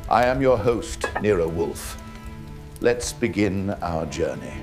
I am your host, Nero Wolfe. Let's begin our journey.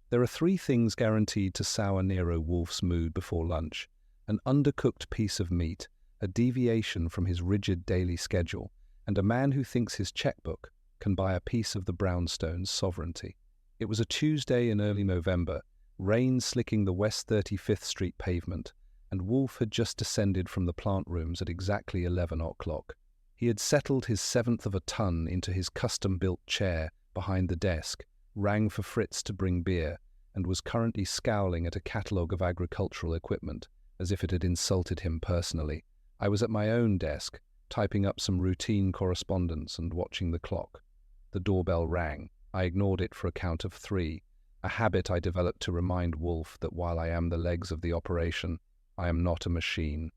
There are 3 things guaranteed to sour Nero Wolfe's mood before lunch: an undercooked piece of meat, a deviation from his rigid daily schedule, and a man who thinks his checkbook can buy a piece of the brownstone's sovereignty. It was a Tuesday in early November, rain slicking the West 35th Street pavement, and Wolfe had just descended from the plant rooms at exactly 11 o'clock. He had settled his 1/7 of a ton into his custom-built chair behind the desk, rang for Fritz to bring beer, and was currently scowling at a catalogue of agricultural equipment, as if it had insulted him personally. I was at my own desk, typing up some routine correspondence and watching the clock. The doorbell rang. I ignored it for a count of 3, a habit I developed to remind Wolfe that while I am the legs of the operation, I am not a machine.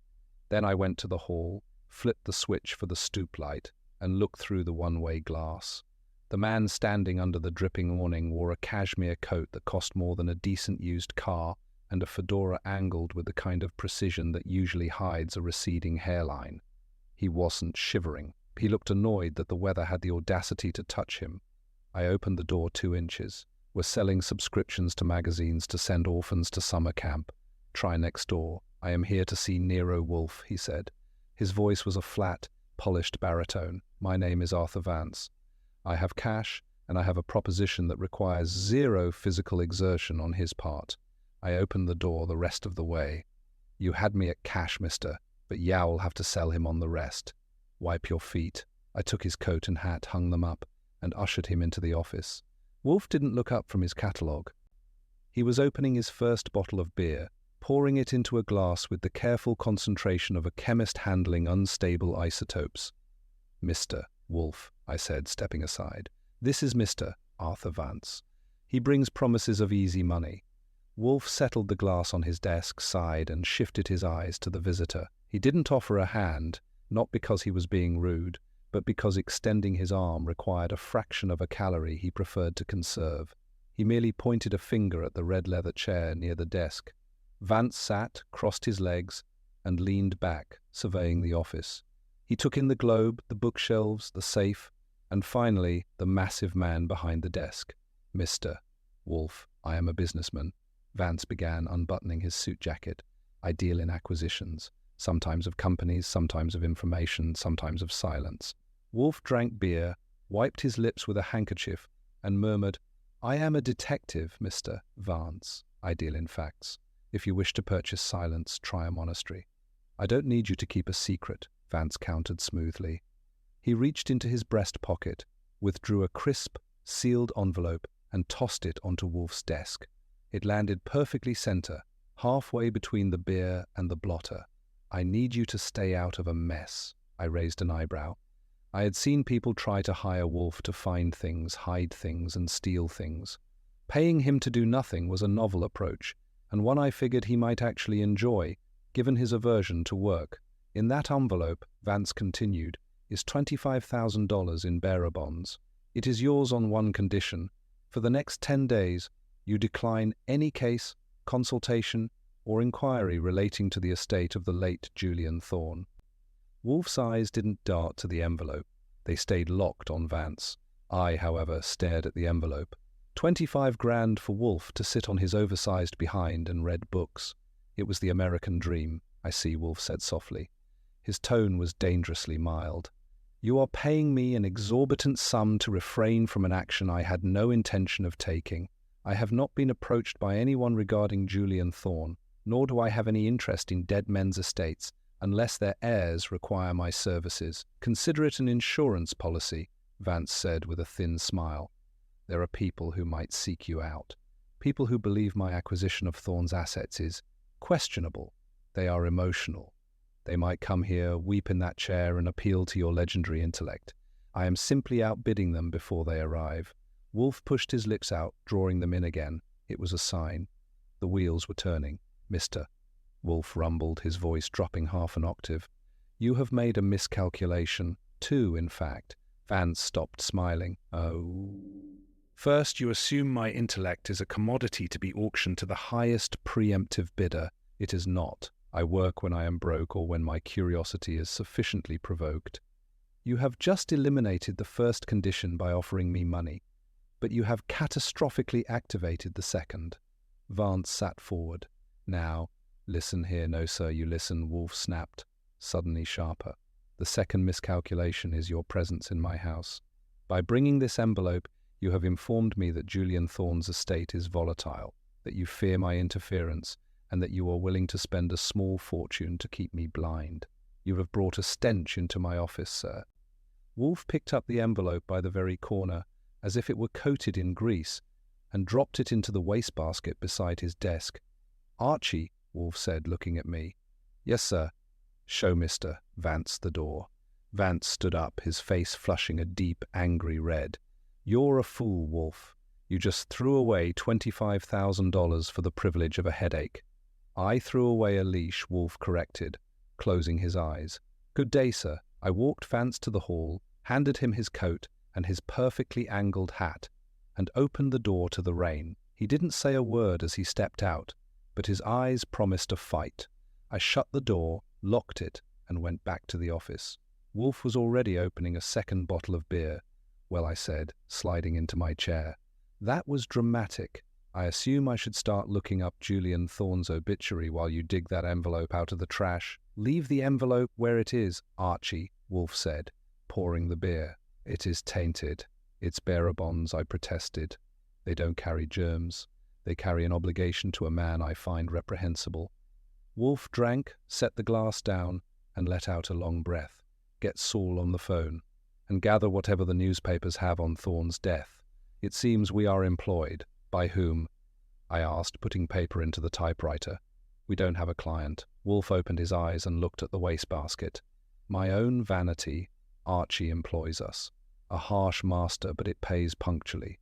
Then I went to the hall, flipped the switch for the stoop light, and looked through the one-way glass. The man standing under the dripping awning wore a cashmere coat that cost more than a decent used car and a fedora angled with the kind of precision that usually hides a receding hairline. He wasn't shivering. He looked annoyed that the weather had the audacity to touch him. I opened the door 2 inches. We're selling subscriptions to magazines to send orphans to summer camp. Try next door. I am here to see Nero Wolfe, he said. His voice was a flat, polished baritone. My name is Arthur Vance. I have cash, and I have a proposition that requires 0 physical exertion on his part. I opened the door the rest of the way. You had me at cash, mister, but Yow'll have to sell him on the rest. Wipe your feet. I took his coat and hat, hung them up, and ushered him into the office. Wolfe didn't look up from his catalogue. He was opening his first bottle of beer, pouring it into a glass with the careful concentration of a chemist handling unstable isotopes. Mr. Wolfe, I said, stepping aside. This is Mr. Arthur Vance. He brings promises of easy money. Wolfe settled the glass on his desk, sighed, and shifted his eyes to the visitor. He didn't offer a hand, not because he was being rude, but because extending his arm required a fraction of a calorie he preferred to conserve. He merely pointed a finger at the red leather chair near the desk. Vance sat, crossed his legs, and leaned back, surveying the office. He took in the globe, the bookshelves, the safe, and finally the massive man behind the desk. Mr. Wolfe, I am a businessman. Vance began, unbuttoning his suit jacket. I deal in acquisitions, sometimes of companies, sometimes of information, sometimes of silence. Wolfe drank beer, wiped his lips with a handkerchief, and murmured, I am a detective, Mr. Vance. I deal in facts. If you wish to purchase silence, try a monastery. I don't need you to keep a secret, Vance countered smoothly. He reached into his breast pocket, withdrew a crisp, sealed envelope, and tossed it onto Wolfe's desk. It landed perfectly center, halfway between the beer and the blotter. I need you to stay out of a mess. I raised an eyebrow. I had seen people try to hire Wolfe to find things, hide things, and steal things. Paying him to do nothing was a novel approach, and one I figured he might actually enjoy, given his aversion to work. In that envelope, Vance continued, is $25,000 in bearer bonds. It is yours on one condition. For the next 10 days, you decline any case, consultation, or inquiry relating to the estate of the late Julian Thorne. Wolfe's eyes didn't dart to the envelope. They stayed locked on Vance. I, however, stared at the envelope. 25 grand for Wolfe to sit on his oversized behind and read books. It was the American dream, I see, Wolfe said softly. His tone was dangerously mild. You are paying me an exorbitant sum to refrain from an action I had no intention of taking. I have not been approached by anyone regarding Julian Thorne, nor do I have any interest in dead men's estates, unless their heirs require my services. Consider it an insurance policy, Vance said with a thin smile. There are people who might seek you out. People who believe my acquisition of Thorne's assets is questionable. They are emotional. They might come here, weep in that chair, and appeal to your legendary intellect. I am simply outbidding them before they arrive. Wolfe pushed his lips out, drawing them in again. It was a sign. The wheels were turning. Mr. Wolfe rumbled, his voice dropping half an octave. You have made a miscalculation. 2, in fact. Vance stopped smiling. Oh. First, you assume my intellect is a commodity to be auctioned to the highest preemptive bidder. It is not. I work when I am broke or when my curiosity is sufficiently provoked. You have just eliminated the first condition by offering me money, but you have catastrophically activated the second. Vance sat forward. Now, listen here. No, sir, you listen, Wolfe snapped, suddenly sharper. The second miscalculation is your presence in my house. By bringing this envelope, you have informed me that Julian Thorne's estate is volatile, that you fear my interference, and that you are willing to spend a small fortune to keep me blind. You have brought a stench into my office, sir. Wolfe picked up the envelope by the very corner, as if it were coated in grease, and dropped it into the wastebasket beside his desk. Archie, Wolfe said, looking at me. Yes, sir. Show Mr. Vance the door. Vance stood up, his face flushing a deep, angry red. You're a fool, Wolfe. You just threw away $25,000 for the privilege of a headache. I threw away a leash, Wolfe corrected, closing his eyes. Good day, sir. I walked Vance to the hall, handed him his coat and his perfectly angled hat, and opened the door to the rain. He didn't say a word as he stepped out, but his eyes promised a fight. I shut the door, locked it, and went back to the office. Wolfe was already opening a second bottle of beer. Well, I said, sliding into my chair. That was dramatic. I assume I should start looking up Julian Thorne's obituary while you dig that envelope out of the trash. Leave the envelope where it is, Archie, Wolfe said, pouring the beer. It is tainted. It's bearer bonds, I protested. They don't carry germs. They carry an obligation to a man I find reprehensible. Wolfe drank, set the glass down, and let out a long breath. Get Saul on the phone, and gather whatever the newspapers have on Thorne's death. It seems we are employed. By whom? I asked, putting paper into the typewriter. We don't have a client. Wolfe opened his eyes and looked at the wastebasket. My own vanity. Archie employs us. A harsh master, but it pays punctually.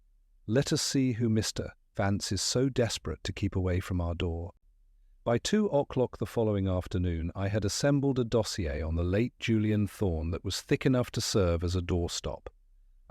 Let us see who Mr. Vance is so desperate to keep away from our door. By 2:00 the following afternoon, I had assembled a dossier on the late Julian Thorne that was thick enough to serve as a doorstop.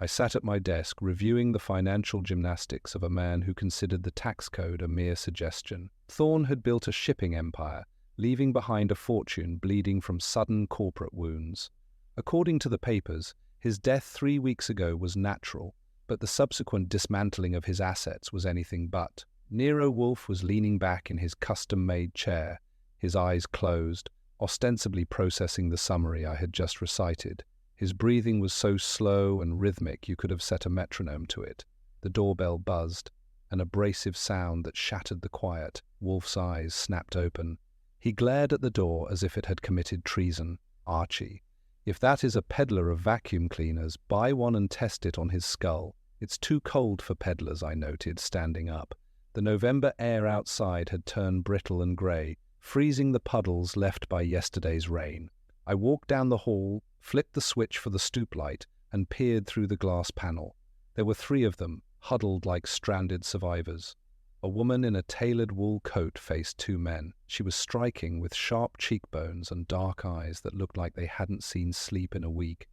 I sat at my desk, reviewing the financial gymnastics of a man who considered the tax code a mere suggestion. Thorne had built a shipping empire, leaving behind a fortune bleeding from sudden corporate wounds. According to the papers, his death 3 weeks ago was natural, but the subsequent dismantling of his assets was anything but. Nero Wolfe was leaning back in his custom-made chair, his eyes closed, ostensibly processing the summary I had just recited. His breathing was so slow and rhythmic you could have set a metronome to it. The doorbell buzzed, an abrasive sound that shattered the quiet. Wolfe's eyes snapped open. He glared at the door as if it had committed treason. Archie, if that is a peddler of vacuum cleaners, buy one and test it on his skull. It's too cold for peddlers, I noted, standing up. The November air outside had turned brittle and grey, freezing the puddles left by yesterday's rain. I walked down the hall, flipped the switch for the stoop light, and peered through the glass panel. There were 3 of them, huddled like stranded survivors. A woman in a tailored wool coat faced 2 men. She was striking, with sharp cheekbones and dark eyes that looked like they hadn't seen sleep in a week.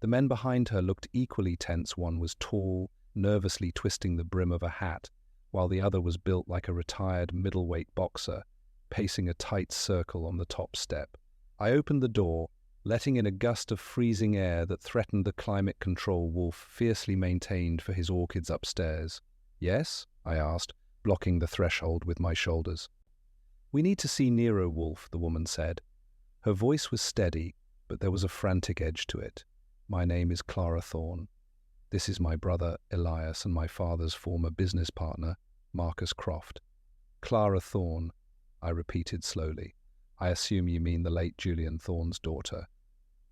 The men behind her looked equally tense. One was tall, nervously twisting the brim of a hat, while the other was built like a retired middleweight boxer, pacing a tight circle on the top step. I opened the door, letting in a gust of freezing air that threatened the climate control Wolfe fiercely maintained for his orchids upstairs. Yes? I asked, blocking the threshold with my shoulders. We need to see Nero Wolfe, the woman said. Her voice was steady, but there was a frantic edge to it. My name is Clara Thorne. This is my brother Elias and my father's former business partner, Marcus Croft. Clara Thorne, I repeated slowly. I assume you mean the late Julian Thorne's daughter.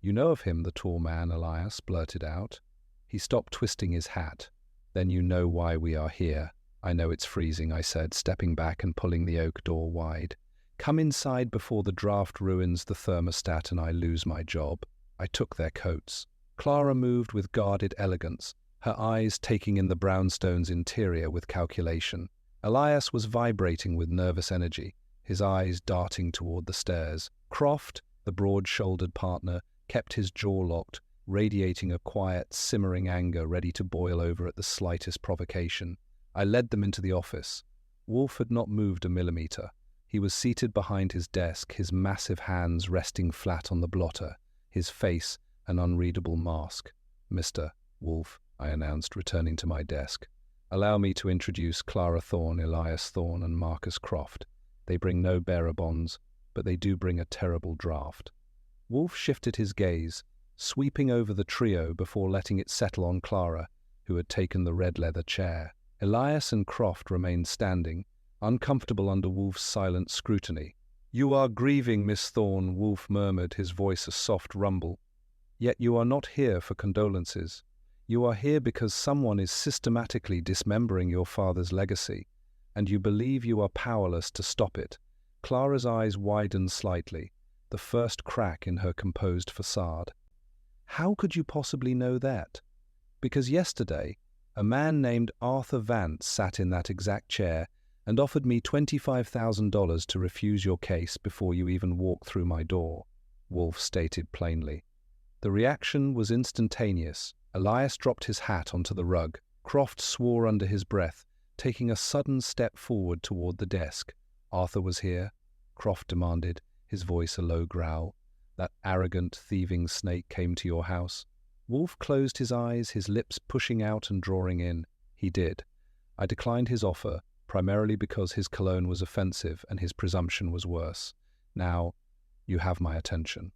You know of him, the tall man, Elias blurted out. He stopped twisting his hat. Then you know why we are here. I know it's freezing, I said, stepping back and pulling the oak door wide. Come inside before the draft ruins the thermostat and I lose my job. I took their coats. Clara moved with guarded elegance, her eyes taking in the brownstone's interior with calculation. Elias was vibrating with nervous energy, his eyes darting toward the stairs. Croft, the broad-shouldered partner, kept his jaw locked, radiating a quiet, simmering anger ready to boil over at the slightest provocation. I led them into the office. Wolfe had not moved a millimeter. He was seated behind his desk, his massive hands resting flat on the blotter, his face an unreadable mask. "Mr. Wolfe," I announced, returning to my desk. "Allow me to introduce Clara Thorne, Elias Thorne, and Marcus Croft. They bring no bearer bonds, but they do bring a terrible draft." Wolfe shifted his gaze, sweeping over the trio before letting it settle on Clara, who had taken the red leather chair. Elias and Croft remained standing, uncomfortable under Wolfe's silent scrutiny. "You are grieving, Miss Thorne," Wolfe murmured, his voice a soft rumble. "Yet you are not here for condolences. You are here because someone is systematically dismembering your father's legacy, and you believe you are powerless to stop it." Clara's eyes widened slightly, the first crack in her composed facade. "How could you possibly know that?" "Because yesterday, a man named Arthur Vance sat in that exact chair and offered me $25,000 to refuse your case before you even walked through my door," Wolfe stated plainly. The reaction was instantaneous. Elias dropped his hat onto the rug. Croft swore under his breath, taking a sudden step forward toward the desk. "Arthur was here?" Croft demanded, his voice a low growl. "That arrogant, thieving snake came to your house?" Wolfe closed his eyes, his lips pushing out and drawing in. "He did. I declined his offer, primarily because his cologne was offensive and his presumption was worse. Now, you have my attention.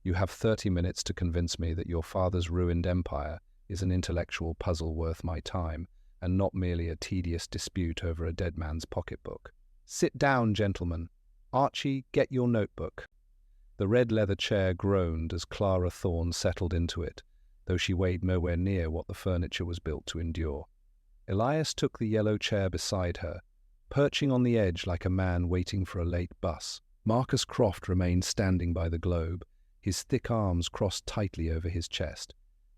You have 30 minutes to convince me that your father's ruined empire is an intellectual puzzle worth my time, and not merely a tedious dispute over a dead man's pocketbook." "Sit down, gentlemen. Archie, get your notebook." The red leather chair groaned as Clara Thorne settled into it, though she weighed nowhere near what the furniture was built to endure. Elias took the yellow chair beside her, perching on the edge like a man waiting for a late bus. Marcus Croft remained standing by the globe, his thick arms crossed tightly over his chest.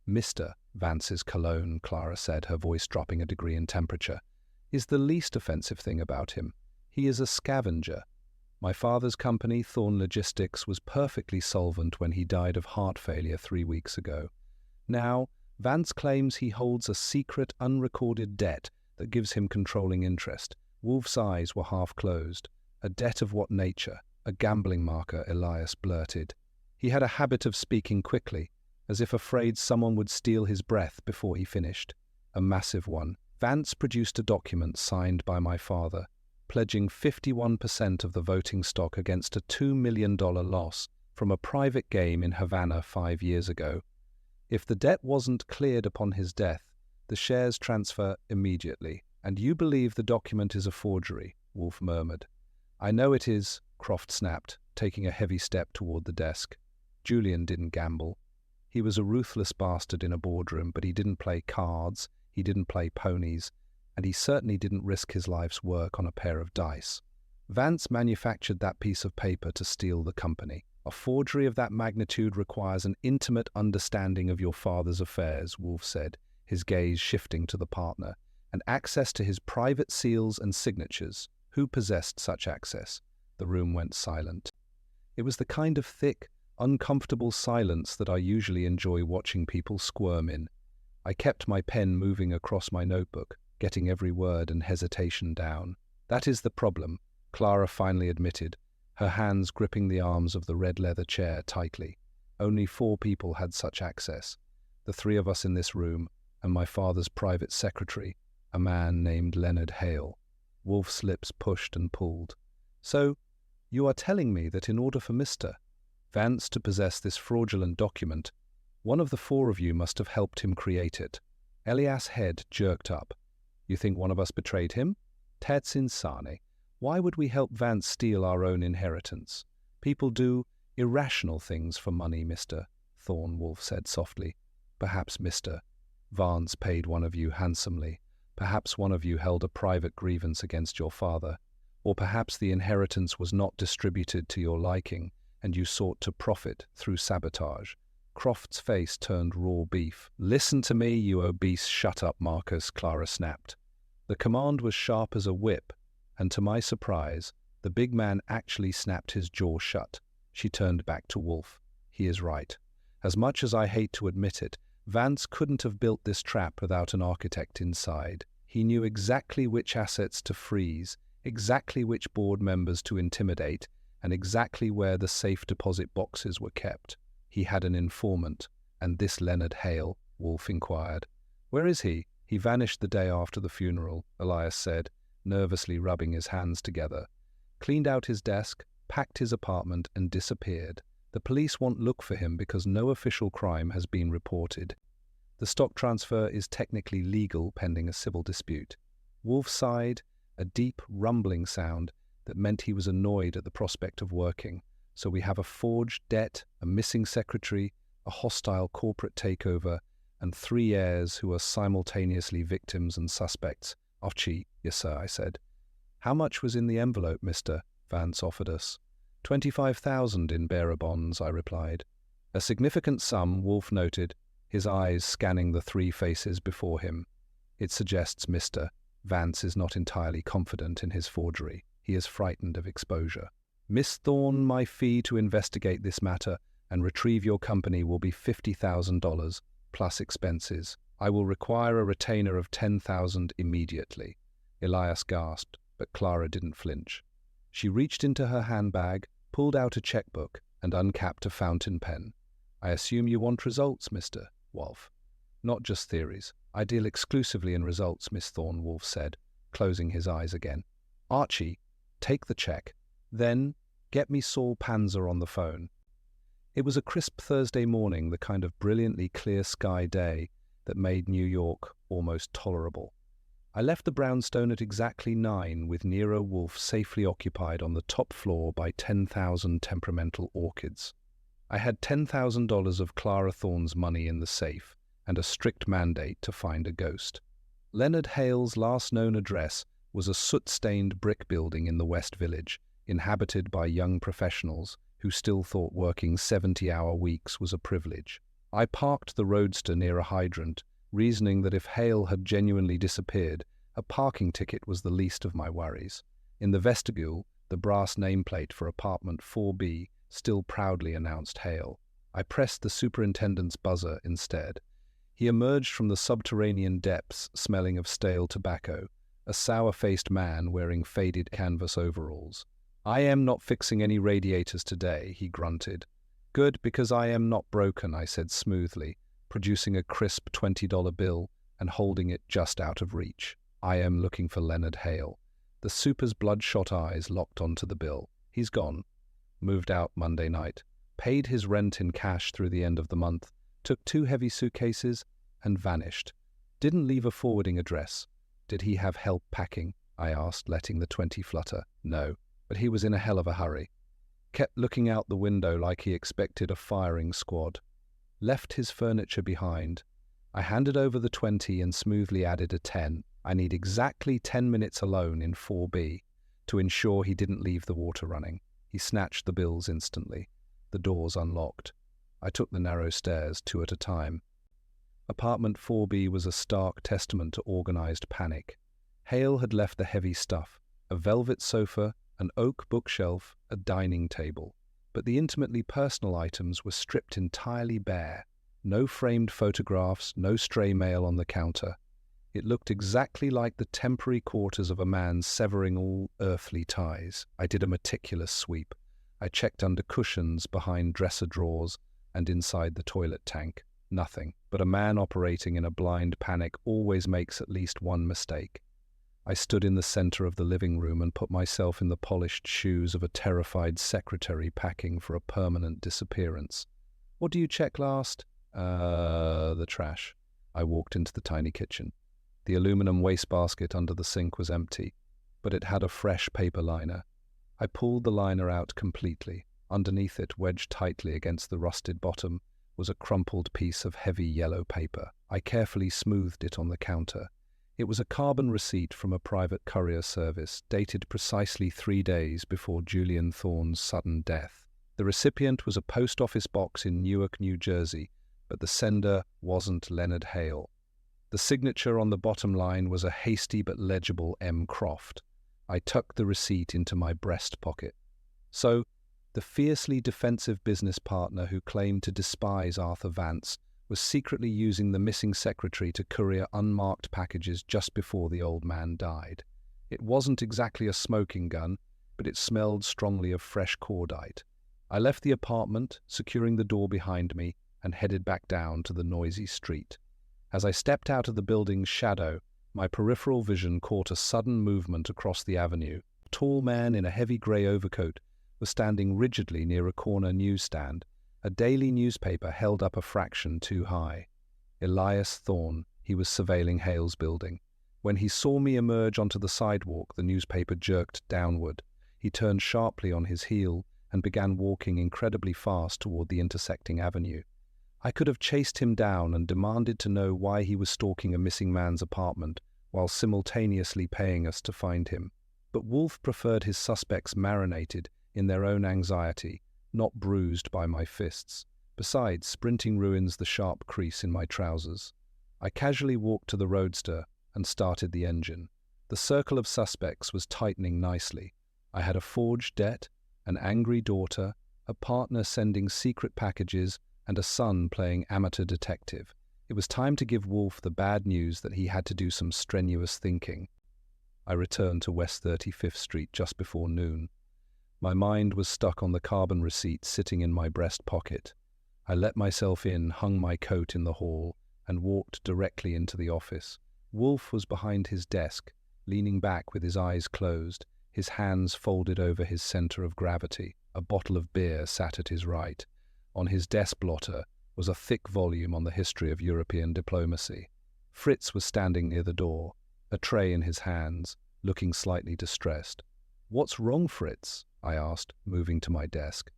"Mr. Vance's cologne," Clara said, her voice dropping a degree in temperature, "is the least offensive thing about him. He is a scavenger. My father's company, Thorne Logistics, was perfectly solvent when he died of heart failure 3 weeks ago. Now, Vance claims he holds a secret, unrecorded debt that gives him controlling interest." Wolfe's eyes were half closed. "A debt of what nature?" "A gambling marker," Elias blurted. He had a habit of speaking quickly, as if afraid someone would steal his breath before he finished. "A massive one. Vance produced a document signed by my father, pledging 51% of the voting stock against a $2 million loss from a private game in Havana 5 years ago. If the debt wasn't cleared upon his death, the shares transfer immediately. And you believe the document is a forgery," Wolfe murmured. "I know it is," Croft snapped, taking a heavy step toward the desk. "Julian didn't gamble. He was a ruthless bastard in a boardroom, but he didn't play cards, he didn't play ponies, and he certainly didn't risk his life's work on a pair of dice. Vance manufactured that piece of paper to steal the company. A forgery of that magnitude requires an intimate understanding of your father's affairs," Wolfe said, his gaze shifting to the partner, "and access to his private seals and signatures. Who possessed such access?" The room went silent. It was the kind of thick, uncomfortable silence that I usually enjoy watching people squirm in. I kept my pen moving across my notebook, getting every word and hesitation down. "That is the problem," Clara finally admitted, her hands gripping the arms of the red leather chair tightly. "Only 4 people had such access. The 3 of us in this room, and my father's private secretary, a man named Leonard Hale." Wolfe's lips pushed and pulled. "So, you are telling me that in order for Mr. Vance to possess this fraudulent document, one of the 4 of you must have helped him create it." Elias' head jerked up. "You think one of us betrayed him? That's insane. Why would we help Vance steal our own inheritance? People do irrational things for money, Mr. Thorne," Wolfe said softly. "Perhaps Mr. Vance paid one of you handsomely. Perhaps one of you held a private grievance against your father. Or perhaps the inheritance was not distributed to your liking, and you sought to profit through sabotage." Croft's face turned raw beef. "Listen to me, you obese shut-up, Marcus," Clara snapped. The command was sharp as a whip, and to my surprise, the big man actually snapped his jaw shut. She turned back to Wolfe. "He is right. As much as I hate to admit it, Vance couldn't have built this trap without an architect inside. He knew exactly which assets to freeze, exactly which board members to intimidate, and exactly where the safe deposit boxes were kept. He had an informant, and this Leonard Hale, Wolfe inquired. Where is he? He vanished the day after the funeral, Elias said, nervously rubbing his hands together. Cleaned out his desk, packed his apartment, and disappeared. The police won't look for him because no official crime has been reported. The stock transfer is technically legal pending a civil dispute. Wolfe sighed, a deep, rumbling sound that meant he was annoyed at the prospect of working. So we have a forged debt, a missing secretary, a hostile corporate takeover, and 3 heirs who are simultaneously victims and suspects. Archie, yes, sir, I said. How much was in the envelope, Mr. Vance offered us? 25,000 in bearer bonds, I replied. A significant sum, Wolfe noted, his eyes scanning the 3 faces before him. It suggests Mr. Vance is not entirely confident in his forgery. He is frightened of exposure. Miss Thorne, my fee to investigate this matter and retrieve your company will be $50,000, plus expenses. I will require a retainer of $10,000 immediately. Elias gasped, but Clara didn't flinch. She reached into her handbag, pulled out a checkbook, and uncapped a fountain pen. I assume you want results, Mr. Wolfe. Not just theories. I deal exclusively in results, Miss Thorne, Wolfe said, closing his eyes again. Archie, take the check. Then, get me Saul Panzer on the phone. It was a crisp Thursday morning, the kind of brilliantly clear sky day that made New York almost tolerable. I left the brownstone at exactly 9, with Nero Wolfe safely occupied on the top floor by 10,000 temperamental orchids. I had $10,000 of Clara Thorne's money in the safe, and a strict mandate to find a ghost. Leonard Hale's last known address was a soot-stained brick building in the West Village, inhabited by young professionals who still thought working 70-hour weeks was a privilege. I parked the roadster near a hydrant, reasoning that if Hale had genuinely disappeared, a parking ticket was the least of my worries. In the vestibule, the brass nameplate for apartment 4B still proudly announced Hale. I pressed the superintendent's buzzer instead. He emerged from the subterranean depths smelling of stale tobacco, a sour-faced man wearing faded canvas overalls. I am not fixing any radiators today, he grunted. Good, because I am not broken, I said smoothly, producing a crisp $20 bill and holding it just out of reach. I am looking for Leonard Hale. The super's bloodshot eyes locked onto the bill. He's gone. Moved out Monday night. Paid his rent in cash through the end of the month. Took 2 heavy suitcases and vanished. Didn't leave a forwarding address. Did he have help packing? I asked, letting the 20 flutter. No, but he was in a hell of a hurry. Kept looking out the window like he expected a firing squad. Left his furniture behind. I handed over the 20 and smoothly added a 10. I need exactly 10 minutes alone in 4B to ensure he didn't leave the water running. He snatched the bills instantly. The doors unlocked. I took the narrow stairs 2 at a time. Apartment 4B was a stark testament to organized panic. Hale had left the heavy stuff, a velvet sofa, an oak bookshelf, a dining table. But the intimately personal items were stripped entirely bare. No framed photographs, no stray mail on the counter. It looked exactly like the temporary quarters of a man severing all earthly ties. I did a meticulous sweep. I checked under cushions, behind dresser drawers, and inside the toilet tank. Nothing. But a man operating in a blind panic always makes at least one mistake. I stood in the center of the living room and put myself in the polished shoes of a terrified secretary packing for a permanent disappearance. What do you check last? The trash. I walked into the tiny kitchen. The aluminum wastebasket under the sink was empty, but it had a fresh paper liner. I pulled the liner out completely. Underneath it, wedged tightly against the rusted bottom, was a crumpled piece of heavy yellow paper. I carefully smoothed it on the counter. It was a carbon receipt from a private courier service, dated precisely 3 days before Julian Thorne's sudden death. The recipient was a post office box in Newark, New Jersey, but the sender wasn't Leonard Hale. The signature on the bottom line was a hasty but legible M. Croft. I tucked the receipt into my breast pocket. So, the fiercely defensive business partner who claimed to despise Arthur Vance was secretly using the missing secretary to courier unmarked packages just before the old man died. It wasn't exactly a smoking gun, but it smelled strongly of fresh cordite. I left the apartment, securing the door behind me, and headed back down to the noisy street. As I stepped out of the building's shadow, my peripheral vision caught a sudden movement across the avenue. A tall man in a heavy grey overcoat was standing rigidly near a corner newsstand, a daily newspaper held up a fraction too high. Elias Thorne, he was surveilling Hale's building. When he saw me emerge onto the sidewalk, the newspaper jerked downward. He turned sharply on his heel and began walking incredibly fast toward the intersecting avenue. I could have chased him down and demanded to know why he was stalking a missing man's apartment while simultaneously paying us to find him. But Wolfe preferred his suspects marinated in their own anxiety, not bruised by my fists. Besides, sprinting ruins the sharp crease in my trousers. I casually walked to the roadster and started the engine. The circle of suspects was tightening nicely. I had a forged debt, an angry daughter, a partner sending secret packages, and a son playing amateur detective. It was time to give Wolfe the bad news that he had to do some strenuous thinking. I returned to West 35th Street just before noon. My mind was stuck on the carbon receipt sitting in my breast pocket. I let myself in, hung my coat in the hall, and walked directly into the office. Wolfe was behind his desk, leaning back with his eyes closed, his hands folded over his center of gravity. A bottle of beer sat at his right. On his desk blotter was a thick volume on the history of European diplomacy. Fritz was standing near the door, a tray in his hands, looking slightly distressed. "What's wrong, Fritz?" I asked, moving to my desk.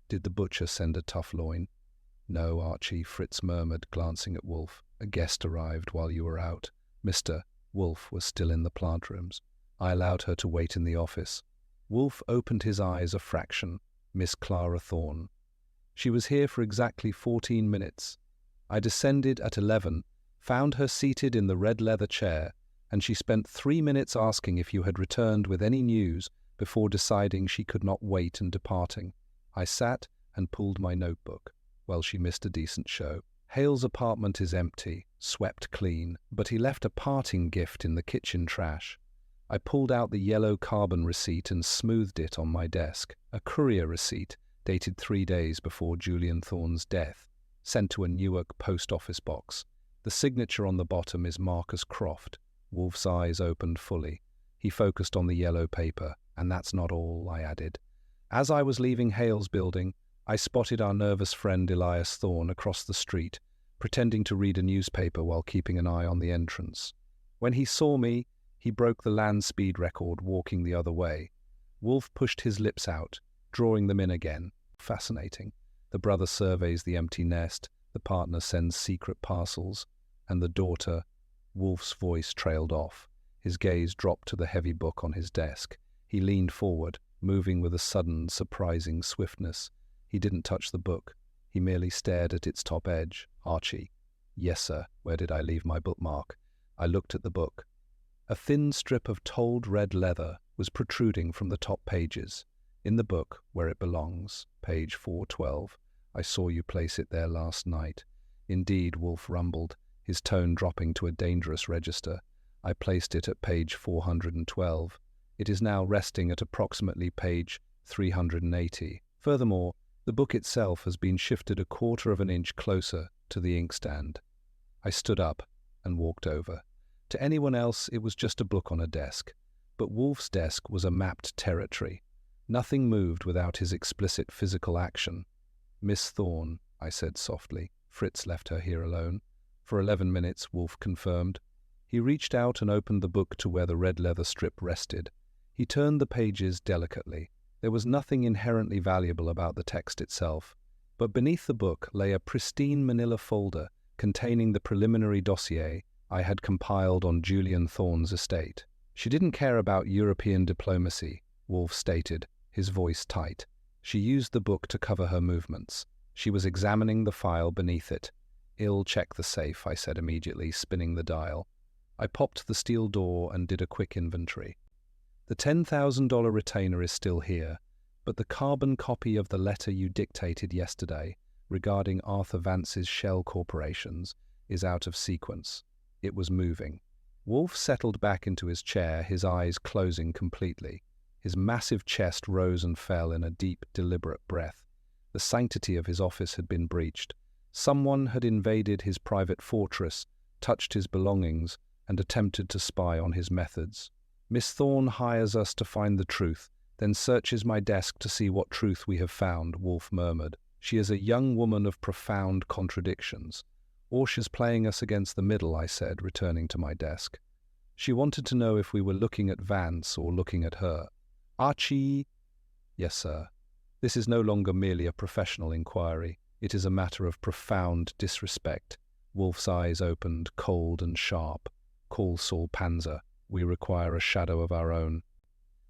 "Did the butcher send a tough loin?" "No, Archie," Fritz murmured, glancing at Wolfe. "A guest arrived while you were out. Mr. Wolfe was still in the plant rooms. I allowed her to wait in the office." Wolfe opened his eyes a fraction. "Miss Clara Thorne. She was here for exactly 14 minutes. I descended at 11, found her seated in the red leather chair, and she spent 3 minutes asking if you had returned with any news before deciding she could not wait and departing. I sat and pulled my notebook. Well, she missed a decent show. Hale's apartment is empty, swept clean, but he left a parting gift in the kitchen trash. I pulled out the yellow carbon receipt and smoothed it on my desk. A courier receipt, dated 3 days before Julian Thorne's death, sent to a Newark post office box. The signature on the bottom is Marcus Croft. Wolfe's eyes opened fully. He focused on the yellow paper. "And that's not all," I added. "As I was leaving Hale's building, I spotted our nervous friend Elias Thorne across the street, pretending to read a newspaper while keeping an eye on the entrance. When he saw me, he broke the land speed record walking the other way." Wolfe pushed his lips out, drawing them in again. "Fascinating. The brother surveys the empty nest, the partner sends secret parcels, and the daughter—" Wolfe's voice trailed off. His gaze dropped to the heavy book on his desk. He leaned forward, moving with a sudden, surprising swiftness. He didn't touch the book. He merely stared at its top edge. "Archie." "Yes, sir. Where did I leave my bookmark?" I looked at the book. A thin strip of told red leather was protruding from the top pages. "In the book, where it belongs, page 412. I saw you place it there last night." "Indeed," Wolfe rumbled, his tone dropping to a dangerous register. "I placed it at page 412. It is now resting at approximately page 380. Furthermore, the book itself has been shifted a quarter of an inch closer to the inkstand." I stood up and walked over. To anyone else, it was just a book on a desk. But Wolfe's desk was a mapped territory. Nothing moved without his explicit physical action. "Miss Thorne," I said softly. "Fritz left her here alone." "For 11 minutes, Wolfe confirmed. He reached out and opened the book to where the red leather strip rested. He turned the pages delicately. There was nothing inherently valuable about the text itself, but beneath the book lay a pristine manila folder containing the preliminary dossier I had compiled on Julian Thorne's estate. "She didn't care about European diplomacy," Wolfe stated, his voice tight. "She used the book to cover her movements. She was examining the file beneath it." "I'll check the safe," I said immediately, spinning the dial. I popped the steel door and did a quick inventory. "The $10,000 retainer is still here, but the carbon copy of the letter you dictated yesterday regarding Arthur Vance's shell corporations is out of sequence. It was moving." Wolfe settled back into his chair, his eyes closing completely. His massive chest rose and fell in a deep, deliberate breath. The sanctity of his office had been breached. Someone had invaded his private fortress, touched his belongings, and attempted to spy on his methods. Miss Thorne hires us to find the truth, then searches my desk to see what truth we have found, Wolfe murmured. She is a young woman of profound contradictions. Or she's playing us against the middle, I said, returning to my desk. She wanted to know if we were looking at Vance or looking at her. Archie? Yes, sir. This is no longer merely a professional inquiry. It is a matter of profound disrespect. Wolfe's eyes opened, cold and sharp. Call Saul Panzer. We require a shadow of our own.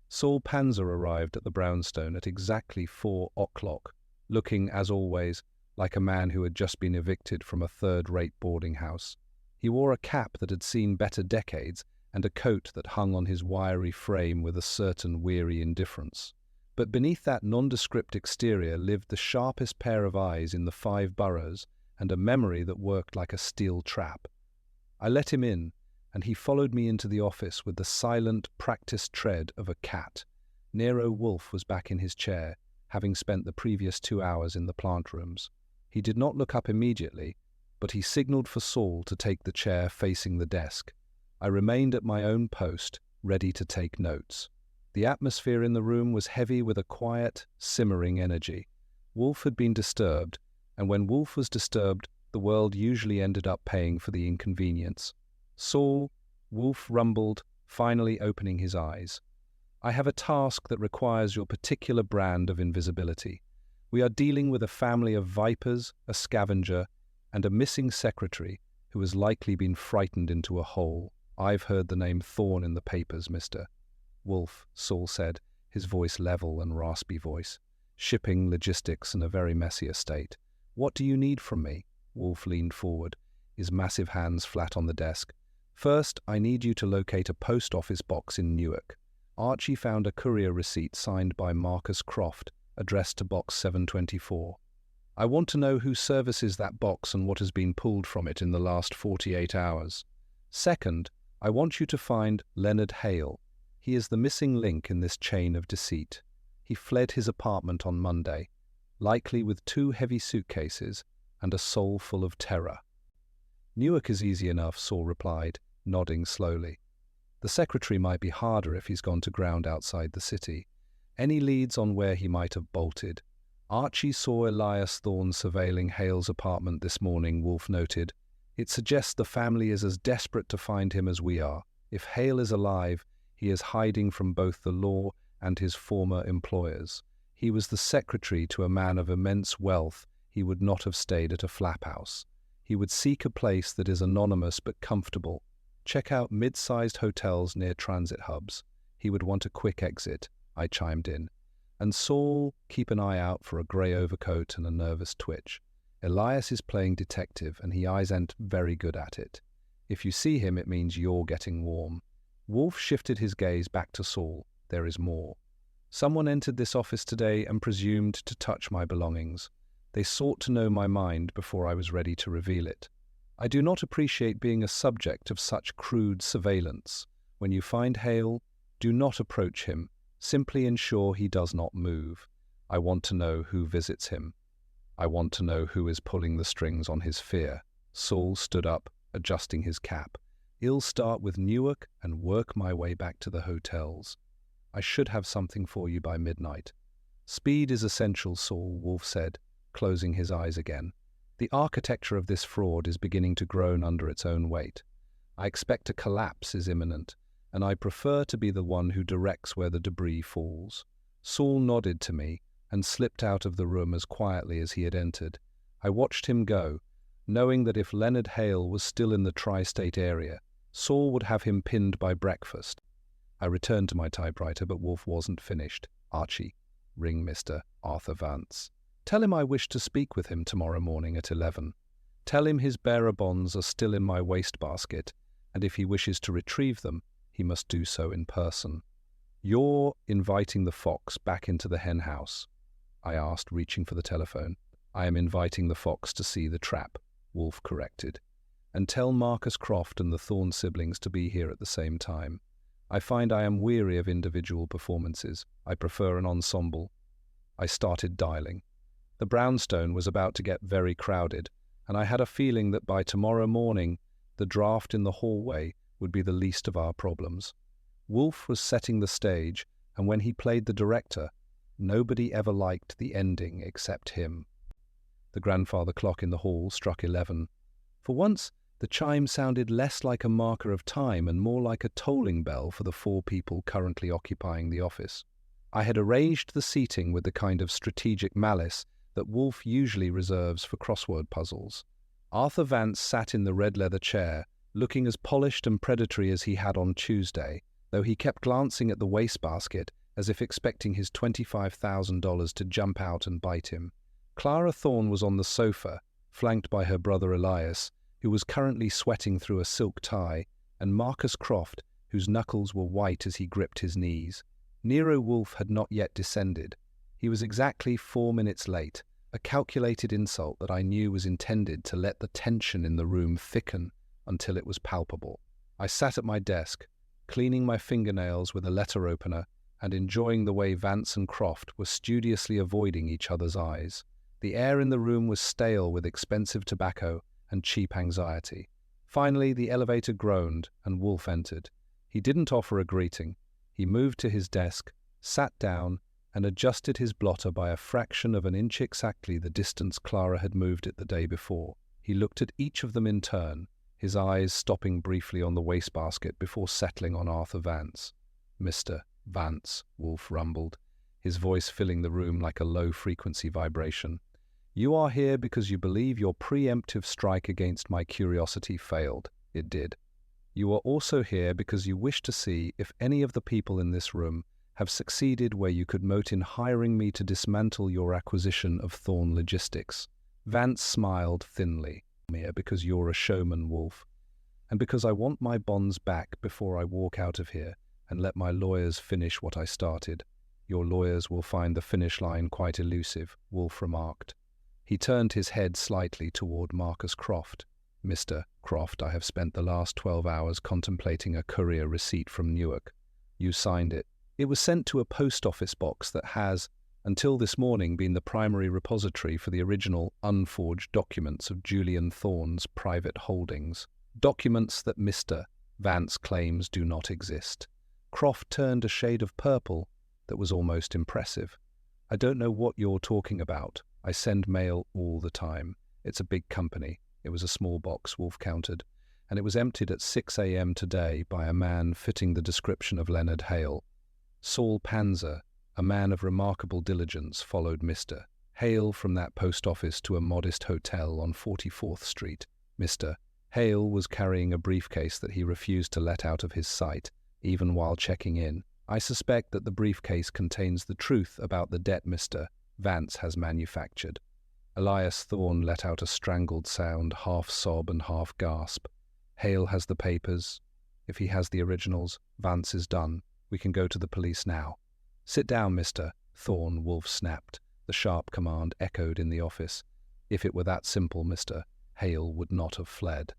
Saul Panzer arrived at the brownstone at exactly 4 o'clock, looking, as always, like a man who had just been evicted from a third-rate boarding house. He wore a cap that had seen better decades and a coat that hung on his wiry frame with a certain weary indifference. But beneath that nondescript exterior lived the sharpest pair of eyes in the 5 boroughs and a memory that worked like a steel trap. I let him in, and he followed me into the office with the silent, practiced tread of a cat. Nero Wolfe was back in his chair, having spent the previous 2 hours in the plant rooms. He did not look up immediately, but he signaled for Saul to take the chair facing the desk. I remained at my own post, ready to take notes. The atmosphere in the room was heavy with a quiet, simmering energy. Wolfe had been disturbed, and when Wolfe was disturbed, the world usually ended up paying for the inconvenience. Saul, Wolfe rumbled, finally opening his eyes. I have a task that requires your particular brand of invisibility. We are dealing with a family of vipers, a scavenger, and a missing secretary who has likely been frightened into a hole. I've heard the name Thorne in the papers, Mr. Wolfe, Saul said, his voice level and raspy voice. Shipping, logistics, and a very messy estate. What do you need from me? Wolfe leaned forward, his massive hands flat on the desk. First, I need you to locate a post office box in Newark. Archie found a courier receipt signed by Marcus Croft, addressed to box 724. I want to know who services that box and what has been pulled from it in the last 48 hours. Second, I want you to find Leonard Hale. He is the missing link in this chain of deceit. He fled his apartment on Monday, likely with 2 heavy suitcases and a soul full of terror. Newark is easy enough, Saul replied, nodding slowly. The secretary might be harder if he's gone to ground outside the city. Any leads on where he might have bolted? Archie saw Elias Thorne surveilling Hale's apartment this morning, Wolfe noted. It suggests the family is as desperate to find him as we are. If Hale is alive, he is hiding from both the law and his former employers. He was the secretary to a man of immense wealth. He would not have stayed at a flap house. He would seek a place that is anonymous but comfortable. Check out mid-sized hotels near transit hubs. He would want a quick exit, I chimed in. And Saul, keep an eye out for a grey overcoat and a nervous twitch. Elias is playing detective and he isn't very good at it. If you see him, it means you're getting warm. Wolfe shifted his gaze back to Saul. There is more. Someone entered this office today and presumed to touch my belongings. They sought to know my mind before I was ready to reveal it. I do not appreciate being a subject of such crude surveillance. When you find Hale, do not approach him. Simply ensure he does not move. I want to know who visits him. I want to know who is pulling the strings on his fear. Saul stood up, adjusting his cap. I'll start with Newark and work my way back to the hotels. I should have something for you by midnight. Speed is essential, Saul, Wolfe said, closing his eyes again. The architecture of this fraud is beginning to groan under its own weight. I expect a collapse is imminent, and I prefer to be the one who directs where the debris falls. Saul nodded to me and slipped out of the room as quietly as he had entered. I watched him go, knowing that if Leonard Hale was still in the tri-state area, Saul would have him pinned by breakfast. I returned to my typewriter, but Wolfe wasn't finished. Archie, ring Mr. Arthur Vance. Tell him I wish to speak with him tomorrow morning at 11. Tell him his bearer bonds are still in my wastebasket, and if he wishes to retrieve them, he must do so in person. You're inviting the fox back into the hen house, I asked, reaching for the telephone. I am inviting the fox to see the trap, Wolfe corrected. and tell Marcus Croft and the Thorne siblings to be here at the same time. I find I am weary of individual performances. I prefer an ensemble. I started dialing. The brownstone was about to get very crowded, and I had a feeling that by tomorrow morning, the draft in the hallway would be the least of our problems. Wolfe was setting the stage, and when he played the director, nobody ever liked the ending except him. The grandfather clock in the hall struck 11. For once, the chime sounded less like a marker of time and more like a tolling bell for the 4 people currently occupying the office. I had arranged the seating with the kind of strategic malice that Wolfe usually reserves for crossword puzzles. Arthur Vance sat in the red leather chair, looking as polished and predatory as he had on Tuesday, though he kept glancing at the wastebasket as if expecting his $25,000 to jump out and bite him. Clara Thorne was on the sofa, flanked by her brother Elias, who was currently sweating through a silk tie, and Marcus Croft, whose knuckles were white as he gripped his knees. Nero Wolfe had not yet descended. He was exactly 4 minutes late, a calculated insult that I knew was intended to let the tension in the room thicken until it was palpable. I sat at my desk, cleaning my fingernails with a letter opener and enjoying the way Vance and Croft were studiously avoiding each other's eyes. The air in the room was stale with expensive tobacco and cheap anxiety. Finally, the elevator groaned and Wolfe entered. He didn't offer a greeting. He moved to his desk, sat down, and adjusted his blotter by a fraction of an inch exactly the distance Clara had moved it the day before. He looked at each of them in turn, his eyes stopping briefly on the wastebasket before settling on Arthur Vance. "Mr. Vance," Wolfe rumbled, his voice filling the room like a low-frequency vibration. "You are here because you believe your preemptive strike against my curiosity failed. It did. You are also here because you wish to see if any of the people in this room have succeeded where you could mote in hiring me to dismantle your acquisition of Thorne Logistics." Vance smiled thinly. "Here because you're a showman, Wolfe, and because I want my bonds back before I walk out of here and let my lawyers finish what I started." "Your lawyers will find the finish line quite elusive," Wolfe remarked. He turned his head slightly toward Marcus Croft. "Mr. Croft, I have spent the last 12 hours contemplating a courier receipt from Newark. You signed it. It was sent to a post office box that has, until this morning, been the primary repository for the original unforged documents of Julian Thorne's private holdings. Documents that Mr. Vance claims do not exist." Croft turned a shade of purple that was almost impressive. "I don't know what you're talking about. I send mail all the time. It's a big company." It was a small box, Wolfe countered, and it was emptied at 6 a.m. today by a man fitting the description of Leonard Hale. Saul Panzer, a man of remarkable diligence, followed Mr. Hale from that post office to a modest hotel on 44th Street. Mr. Hale was carrying a briefcase that he refused to let out of his sight, even while checking in. "I suspect that the briefcase contains the truth about the debt Mr. Vance has manufactured." Elias Thorne let out a strangled sound, half sob and half gasp. "Hale has the papers. If he has the originals, Vance is done. We can go to the police now." "Sit down, Mr. Thorne," Wolfe snapped. The sharp command echoed in the office. If it were that simple, Mr. Hale would not have fled.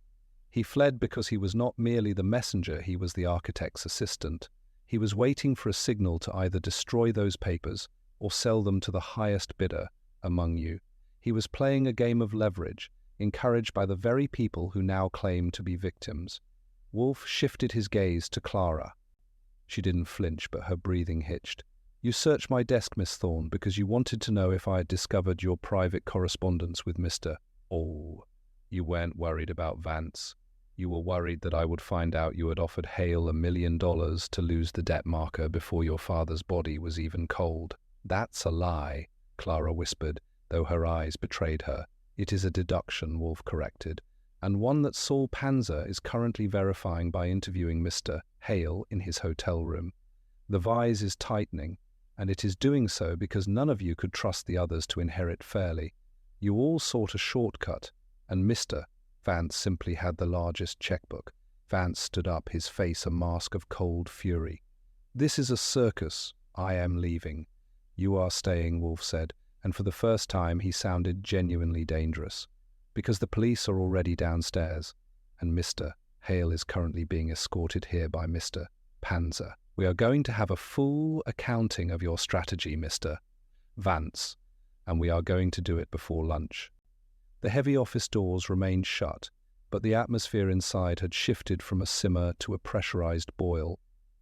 He fled because he was not merely the messenger, he was the architect's assistant. He was waiting for a signal to either destroy those papers or sell them to the highest bidder among you. He was playing a game of leverage, encouraged by the very people who now claim to be victims. Wolfe shifted his gaze to Clara. She didn't flinch, but her breathing hitched. "You searched my desk, Miss Thorne, because you wanted to know if I had discovered your private correspondence with Mr. Oh, you weren't worried about Vance. You were worried that I would find out you had offered Hale $1 million to lose the debt marker before your father's body was even cold." "That's a lie," Clara whispered, though her eyes betrayed her. "It is a deduction," Wolfe corrected, "and one that Saul Panzer is currently verifying by interviewing Mr. Hale in his hotel room. The vise is tightening, and it is doing so because none of you could trust the others to inherit fairly. You all sought a shortcut, and Mr. Vance simply had the largest checkbook." Vance stood up, his face a mask of cold fury. "This is a circus. I am leaving." "You are staying," Wolfe said, and for the first time he sounded genuinely dangerous. "Because the police are already downstairs. and Mr. Hale is currently being escorted here by Mr. Panzer. We are going to have a full accounting of your strategy, Mr. Vance, and we are going to do it before lunch. The heavy office doors remained shut, but the atmosphere inside had shifted from a simmer to a pressurized boil.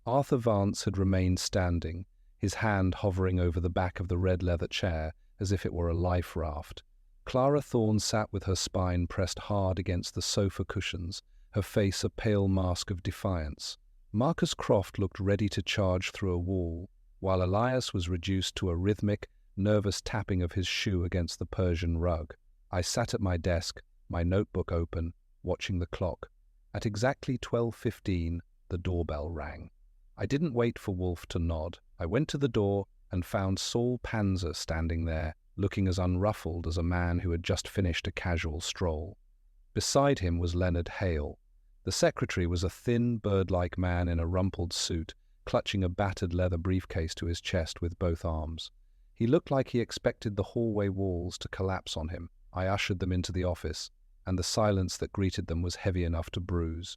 Arthur Vance had remained standing, his hand hovering over the back of the red leather chair as if it were a life raft. Clara Thorne sat with her spine pressed hard against the sofa cushions, her face a pale mask of defiance. Marcus Croft looked ready to charge through a wall, while Elias was reduced to a rhythmic, nervous tapping of his shoe against the Persian rug. I sat at my desk, my notebook open, watching the clock. At exactly 12:15, the doorbell rang. I didn't wait for Wolfe to nod. I went to the door and found Saul Panzer standing there, looking as unruffled as a man who had just finished a casual stroll. Beside him was Leonard Hale. The secretary was a thin, bird-like man in a rumpled suit, clutching a battered leather briefcase to his chest with both arms. He looked like he expected the hallway walls to collapse on him. I ushered them into the office, and the silence that greeted them was heavy enough to bruise.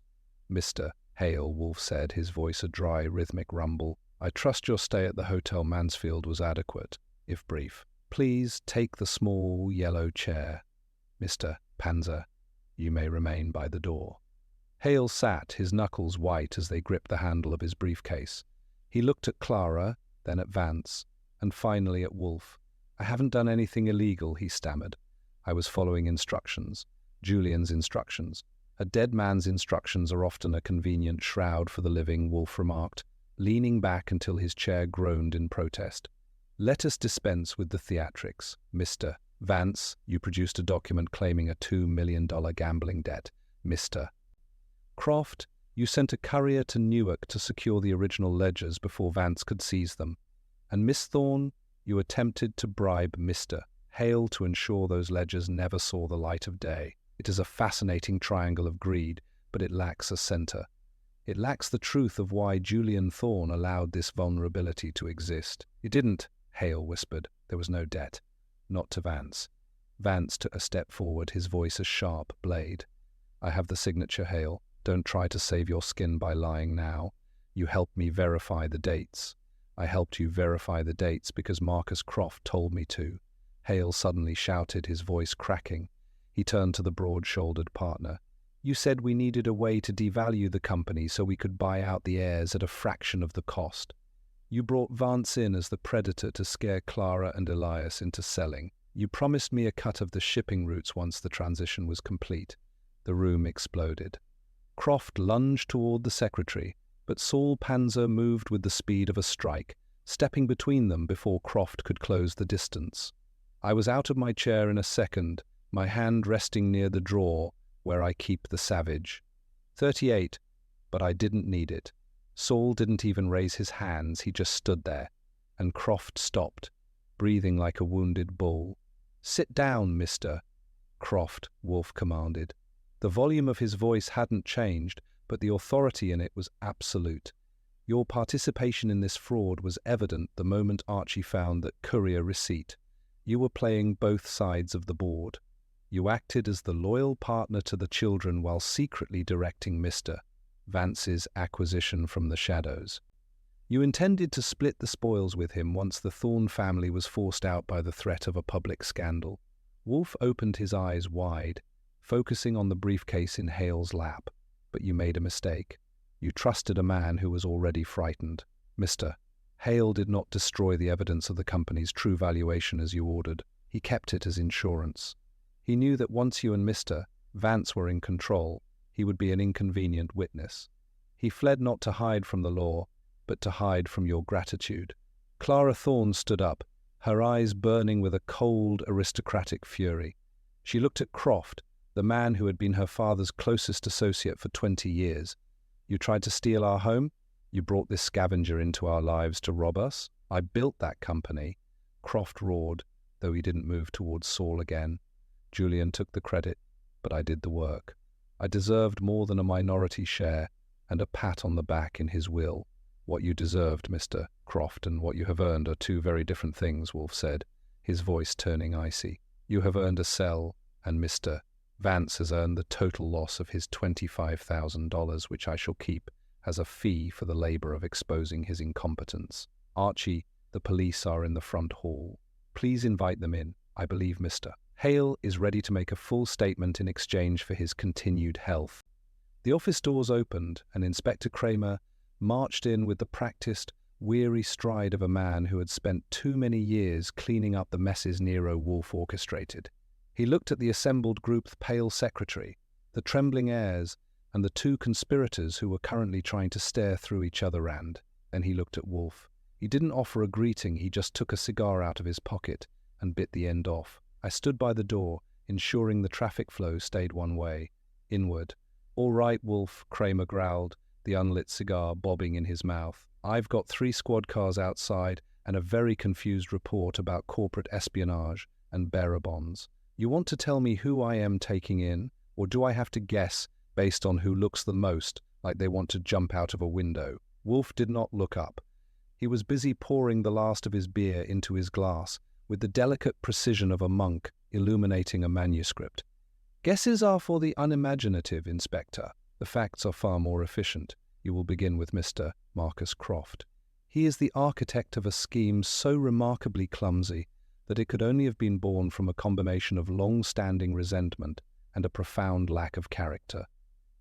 "Mr. Hale," Wolfe said, his voice a dry, rhythmic rumble, "I trust your stay at the Hotel Mansfield was adequate, if brief. Please take the small, yellow chair. Mr. Panzer, you may remain by the door." Hale sat, his knuckles white as they gripped the handle of his briefcase. He looked at Clara, then at Vance, and finally at Wolfe. "I haven't done anything illegal," he stammered. "I was following instructions. Julian's instructions. A dead man's instructions are often a convenient shroud for the living," Wolfe remarked, leaning back until his chair groaned in protest. "Let us dispense with the theatrics. Mr. Vance, you produced a document claiming a $2 million gambling debt. Mr. Croft, you sent a courier to Newark to secure the original ledgers before Vance could seize them. And Miss Thorne, you attempted to bribe Mr. Hale to ensure those ledgers never saw the light of day. It is a fascinating triangle of greed, but it lacks a center. It lacks the truth of why Julian Thorne allowed this vulnerability to exist." "You didn't," Hale whispered. "There was no debt." Not to Vance. Vance took a step forward, his voice a sharp blade. "I have the signature, Hale. Don't try to save your skin by lying now. You helped me verify the dates. I helped you verify the dates because Marcus Croft told me to." Hale suddenly shouted, his voice cracking. He turned to the broad-shouldered partner. "You said we needed a way to devalue the company so we could buy out the heirs at a fraction of the cost. You brought Vance in as the predator to scare Clara and Elias into selling. You promised me a cut of the shipping routes once the transition was complete." The room exploded. Croft lunged toward the secretary, but Saul Panzer moved with the speed of a strike, stepping between them before Croft could close the distance. I was out of my chair in a second, my hand resting near the drawer where I keep the savage. 38, but I didn't need it. Saul didn't even raise his hands, he just stood there, and Croft stopped, breathing like a wounded bull. "Sit down, Mr. Croft," Wolfe commanded. The volume of his voice hadn't changed, but the authority in it was absolute. "Your participation in this fraud was evident the moment Archie found that courier receipt. You were playing both sides of the board. You acted as the loyal partner to the children while secretly directing Mr. Vance's acquisition from the shadows. You intended to split the spoils with him once the Thorne family was forced out by the threat of a public scandal." Wolfe opened his eyes wide, focusing on the briefcase in Hale's lap. "But you made a mistake. You trusted a man who was already frightened. Mr. Hale did not destroy the evidence of the company's true valuation as you ordered. He kept it as insurance. He knew that once you and Mr. Vance were in control, he would be an inconvenient witness. He fled not to hide from the law, but to hide from your gratitude." Clara Thorne stood up, her eyes burning with a cold, aristocratic fury. She looked at Croft, the man who had been her father's closest associate for 20 years. "You tried to steal our home? You brought this scavenger into our lives to rob us? I built that company." Croft roared, though he didn't move towards Saul again. "Julian took the credit, but I did the work. I deserved more than a minority share and a pat on the back in his will." "What you deserved, Mr. Croft, and what you have earned are two very different things," Wolfe said, his voice turning icy. "You have earned a cell, and Mr. Vance has earned the total loss of his $25,000, which I shall keep as a fee for the labor of exposing his incompetence. Archie, the police are in the front hall. Please invite them in. I believe Mr. Hale is ready to make a full statement in exchange for his continued health. The office doors opened, and Inspector Cramer marched in with the practiced, weary stride of a man who had spent too many years cleaning up the messes Nero Wolfe orchestrated. He looked at the assembled group's pale secretary, the trembling heirs, and the two conspirators who were currently trying to stare through each other, and then he looked at Wolfe. He didn't offer a greeting, he just took a cigar out of his pocket and bit the end off. I stood by the door, ensuring the traffic flow stayed one way, inward. "All right, Wolfe," Cramer growled, the unlit cigar bobbing in his mouth. "I've got 3 squad cars outside and a very confused report about corporate espionage and bearer bonds. You want to tell me who I am taking in, or do I have to guess based on who looks the most like they want to jump out of a window?" Wolfe did not look up. He was busy pouring the last of his beer into his glass, with the delicate precision of a monk illuminating a manuscript. "Guesses are for the unimaginative, Inspector. The facts are far more efficient. You will begin with Mr. Marcus Croft. He is the architect of a scheme so remarkably clumsy that it could only have been born from a combination of long-standing resentment and a profound lack of character.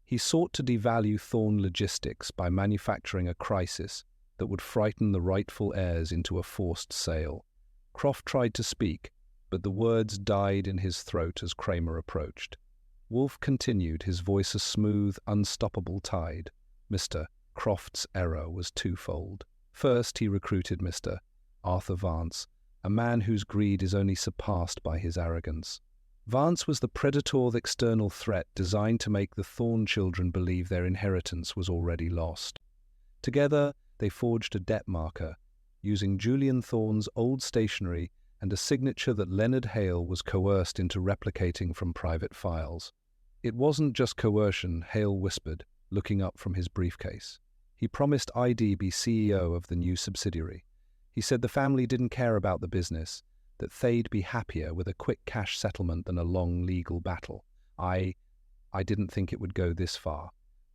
He sought to devalue Thorn logistics by manufacturing a crisis that would frighten the rightful heirs into a forced sale. Croft tried to speak, but the words died in his throat as Cramer approached. Wolfe continued, his voice a smooth, unstoppable tide. Mr. Croft's error was twofold. First, he recruited Mr. Arthur Vance, a man whose greed is only surpassed by his arrogance. Vance was the predator's external threat designed to make the Thorn children believe their inheritance was already lost. Together, they forged a debt marker, using Julian Thorn's old stationery and a signature that Leonard Hale was coerced into replicating from private files. "It wasn't just coercion," Hale whispered, looking up from his briefcase. "He promised I'd be CEO of the new subsidiary. He said the family didn't care about the business, that they'd be happier with a quick cash settlement than a long legal battle. I didn't think it would go this far."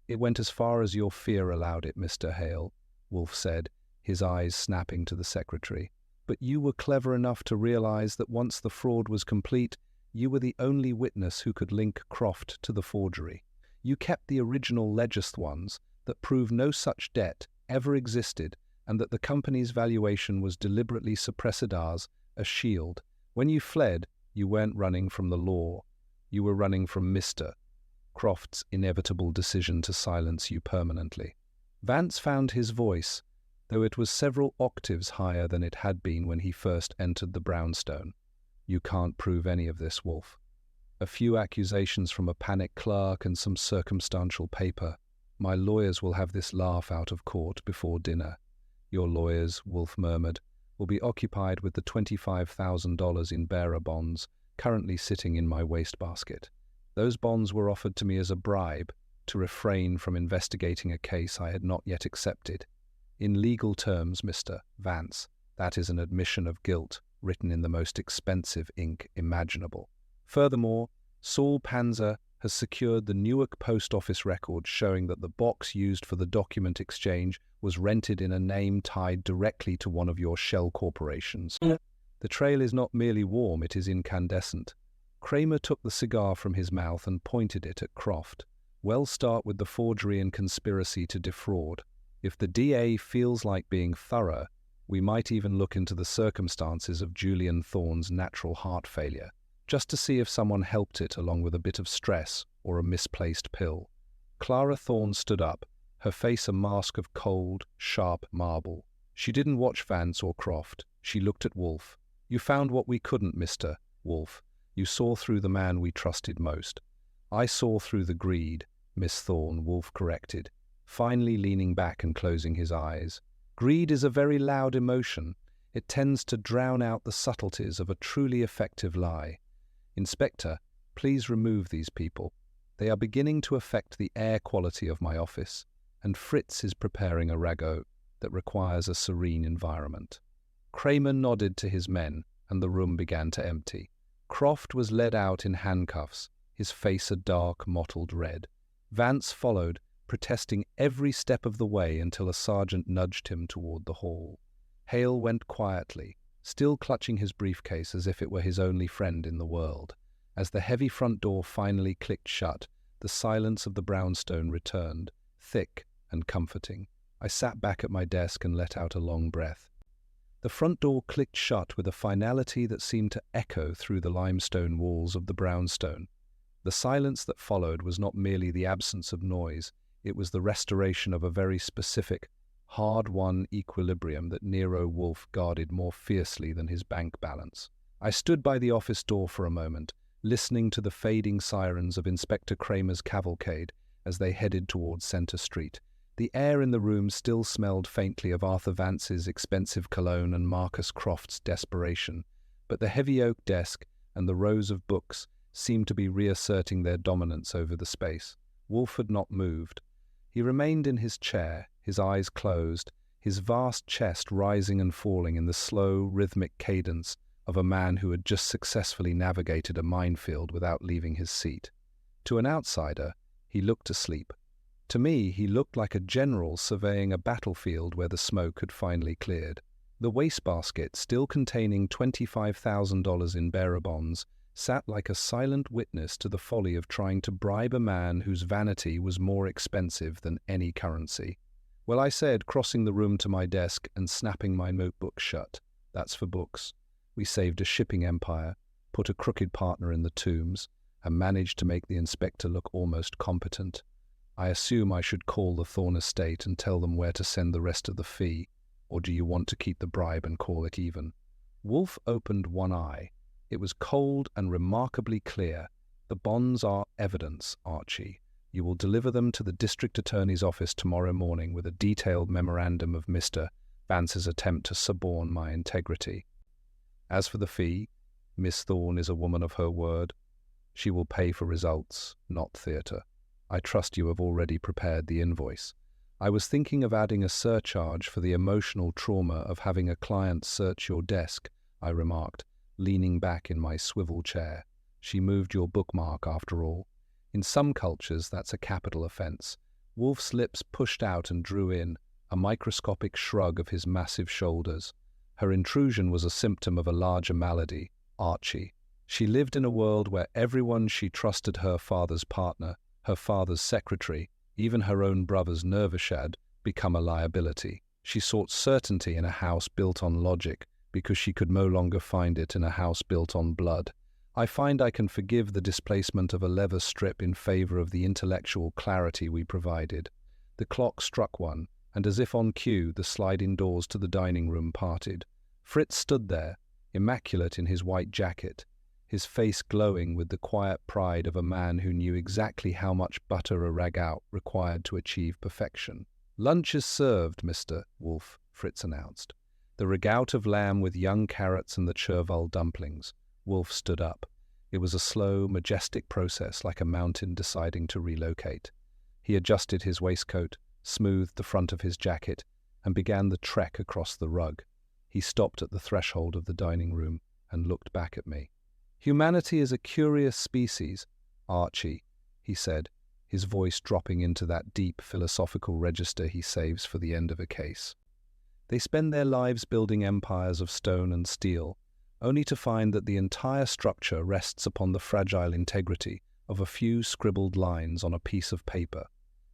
"It went as far as your fear allowed it, Mr. Hale," Wolfe said, his eyes snapping to the secretary. "But you were clever enough to realize that once the fraud was complete, you were the only witness who could link Croft to the forgery. You kept the original legist ones that prove no such debt ever existed and that the company's valuation was deliberately suppressed as a shield. When you fled, you weren't running from the law. You were running from Mr. Croft's inevitable decision to silence you permanently." Vance found his voice, though it was several octaves higher than it had been when he first entered the brownstone. "You can't prove any of this, Wolfe. A few accusations from a panicked clerk and some circumstantial paper. My lawyers will have this laugh out of court before dinner." "Your lawyers," Wolfe murmured, "will be occupied with the $25,000 in bearer bonds currently sitting in my wastebasket. Those bonds were offered to me as a bribe to refrain from investigating a case I had not yet accepted. In legal terms, Mr. Vance, that is an admission of guilt written in the most expensive ink imaginable. Furthermore, Saul Panzer has secured the Newark post office record showing that the box used for the document exchange was rented in a name tied directly to one of your shell corporations. The trail is not merely warm, it is incandescent." Cramer took the cigar from his mouth and pointed it at Croft. "We'll start with the forgery and conspiracy to defraud. If the DA feels like being thorough, we might even look into the circumstances of Julian Thorn's natural heart failure, just to see if someone helped it along with a bit of stress or a misplaced pill." Clara Thorn stood up, her face a mask of cold, sharp marble. She didn't watch Vance or Croft. She looked at Wolfe. "You found what we couldn't, Mr. Wolfe. You saw through the man we trusted most." "I saw through the greed," Miss Thorn, Wolfe corrected, finally leaning back and closing his eyes. "Greed is a very loud emotion. It tends to drown out the subtleties of a truly effective lie. Inspector, please remove these people. They are beginning to affect the air quality of my office, and Fritz is preparing a ragout that requires a serene environment." Cramer nodded to his men, and the room began to empty. Croft was led out in handcuffs, his face a dark, mottled red. Vance followed, protesting every step of the way until a sergeant nudged him toward the hall. Hale went quietly, still clutching his briefcase as if it were his only friend in the world. As the heavy front door finally clicked shut, the silence of the brownstone returned, thick and comforting. I sat back at my desk and let out a long breath. The front door clicked shut with a finality that seemed to echo through the limestone walls of the brownstone. The silence that followed was not merely the absence of noise, it was the restoration of a very specific, hard-won equilibrium that Nero Wolfe guarded more fiercely than his bank balance. I stood by the office door for a moment, listening to the fading sirens of Inspector Cramer's cavalcade as they headed towards Center Street. The air in the room still smelled faintly of Arthur Vance's expensive cologne and Marcus Croft's desperation, but the heavy oak desk and the rows of books seemed to be reasserting their dominance over the space. Wolfe had not moved. He remained in his chair, his eyes closed, his vast chest rising and falling in the slow, rhythmic cadence of a man who had just successfully navigated a minefield without leaving his seat. To an outsider, he looked asleep. To me, he looked like a general surveying a battlefield where the smoke had finally cleared. The wastebasket, still containing $25,000 in bearer bonds, sat like a silent witness to the folly of trying to bribe a man whose vanity was more expensive than any currency. "Well," I said, crossing the room to my desk and snapping my notebook shut. "That's for books. We saved a shipping empire, put a crooked partner in the tombs, and managed to make the inspector look almost competent. I assume I should call the Thorne estate and tell them where to send the rest of the fee, or do you want to keep the bribe and call it even?" Wolfe opened one eye. It was cold and remarkably clear. "The bonds are evidence, Archie. You will deliver them to the district attorney's office tomorrow morning with a detailed memorandum of Mr. Vance's attempt to suborn my integrity. As for the fee, Miss Thorne is a woman of her word. She will pay for results, not theatre. I trust you have already prepared the invoice." I was thinking of adding a surcharge for the emotional trauma of having a client search your desk, I remarked, leaning back in my swivel chair. "She moved your bookmark, after all. In some cultures, that's a capital offense." Wolfe's lips pushed out and drew in, a microscopic shrug of his massive shoulders. Her intrusion was a symptom of a larger malady, Archie. She lived in a world where everyone she trusted, her father's partner, her father's secretary, even her own brother's nervous had become a liability. She sought certainty in a house built on logic because she could no longer find it in a house built on blood. I find I can forgive the displacement of a leather strip in favor of the intellectual clarity we provided. The clock struck one, and as if on cue, the sliding doors to the dining room parted. Fritz stood there, immaculate in his white jacket, his face glowing with the quiet pride of a man who knew exactly how much butter a ragout required to achieve perfection. "Lunch is served, Mr. Wolfe," Fritz announced. "The ragout of lamb with young carrots and the chervil dumplings." Wolfe stood up. It was a slow, majestic process, like a mountain deciding to relocate. He adjusted his waistcoat, smoothed the front of his jacket, and began the trek across the rug. He stopped at the threshold of the dining room and looked back at me. "Humanity is a curious species, Archie," he said, his voice dropping into that deep philosophical register he saves for the end of a case. "They spend their lives building empires of stone and steel, only to find that the entire structure rests upon the fragile integrity of a few scribbled lines on a piece of paper.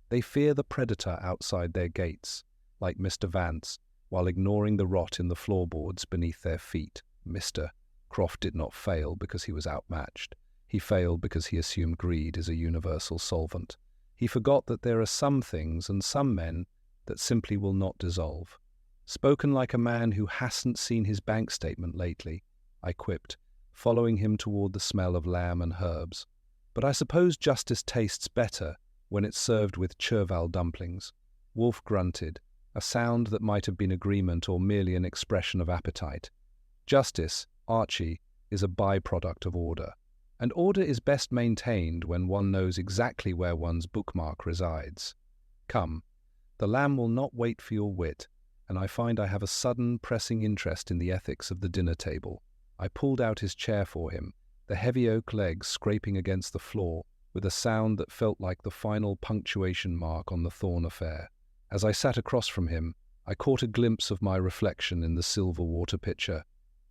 They fear the predator outside their gates, like Mr. Vance, while ignoring the rot in the floorboards beneath their feet. Mr. Croft did not fail because he was outmatched. He failed because he assumed greed is a universal solvent. He forgot that there are some things and some men that simply will not dissolve." "Spoken like a man who hasn't seen his bank statement lately," I quipped, following him toward the smell of lamb and herbs. "But I suppose justice tastes better when it's served with chervil dumplings." Wolfe grunted, a sound that might have been agreement or merely an expression of appetite. "Justice, Archie, is a byproduct of order. And order is best maintained when one knows exactly where one's bookmark resides. Come, the lamb will not wait for your wit, and I find I have a sudden, pressing interest in the ethics of the dinner table." I pulled out his chair for him, the heavy oak legs scraping against the floor with a sound that felt like the final punctuation mark on the Thorn affair. As I sat across from him, I caught a glimpse of my reflection in the silver water pitcher.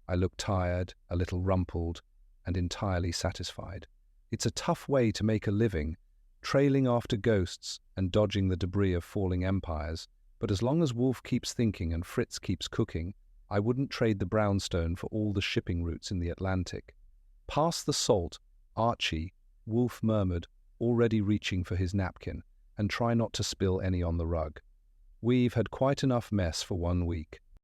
I looked tired, a little rumpled, and entirely satisfied. It's a tough way to make a living, trailing after ghosts and dodging the debris of falling empires, but as long as Wolfe keeps thinking and Fritz keeps cooking, I wouldn't trade the brownstone for all the shipping routes in the Atlantic. Pass the salt, Archie, Wolfe murmured, already reaching for his napkin, and try not to spill any on the rug. We've had quite enough mess for 1 week.